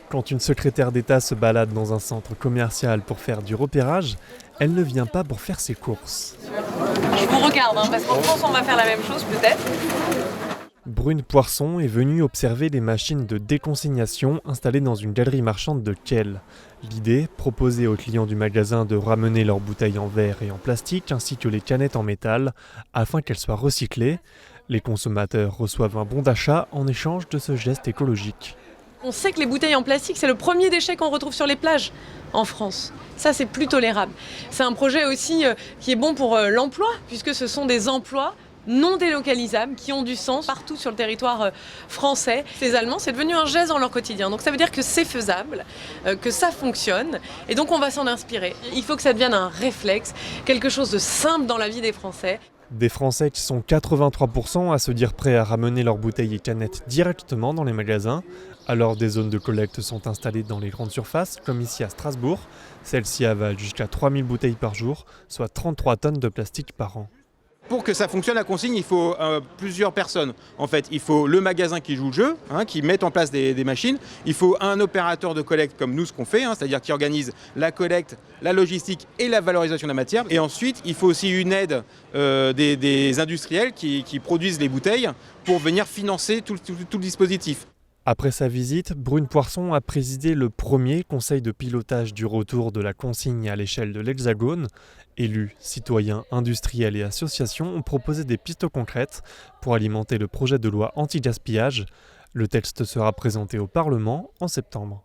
Quand une secrétaire d'État se balade dans un centre commercial pour faire du repérage, elle ne vient pas pour faire ses courses. Je vous regarde, parce qu'en France, on va faire la même chose peut-être. Brune Poisson est venue observer les machines de déconsignation installées dans une galerie marchande de Kehl. L'idée, proposer aux clients du magasin de ramener leurs bouteilles en verre et en plastique ainsi que les canettes en métal afin qu'elles soient recyclées. Les consommateurs reçoivent un bon d'achat en échange de ce geste écologique. On sait que les bouteilles en plastique, c'est le premier déchet qu'on retrouve sur les plages en France. Ça, c'est plus tolérable. C'est un projet aussi qui est bon pour l'emploi, puisque ce sont des emplois non délocalisables, qui ont du sens partout sur le territoire français. Ces Allemands, c'est devenu un geste dans leur quotidien. Donc ça veut dire que c'est faisable, que ça fonctionne, et donc on va s'en inspirer. Il faut que ça devienne un réflexe, quelque chose de simple dans la vie des Français. Des Français qui sont 83% à se dire prêts à ramener leurs bouteilles et canettes directement dans les magasins. Alors des zones de collecte sont installées dans les grandes surfaces, comme ici à Strasbourg. Celles-ci avalent jusqu'à 3000 bouteilles par jour, soit 33 tonnes de plastique par an. Pour que ça fonctionne la consigne, il faut plusieurs personnes. En fait, il faut le magasin qui joue le jeu, qui met en place des machines. Il faut un opérateur de collecte comme nous, ce qu'on fait, c'est-à-dire qui organise la collecte, la logistique et la valorisation de la matière. Et ensuite, il faut aussi une aide des industriels qui produisent les bouteilles pour venir financer tout le dispositif. Après sa visite, Brune Poisson a présidé le premier conseil de pilotage du retour de la consigne à l'échelle de l'Hexagone. Élus, citoyens, industriels et associations ont proposé des pistes concrètes pour alimenter le projet de loi anti-gaspillage. Le texte sera présenté au Parlement en septembre.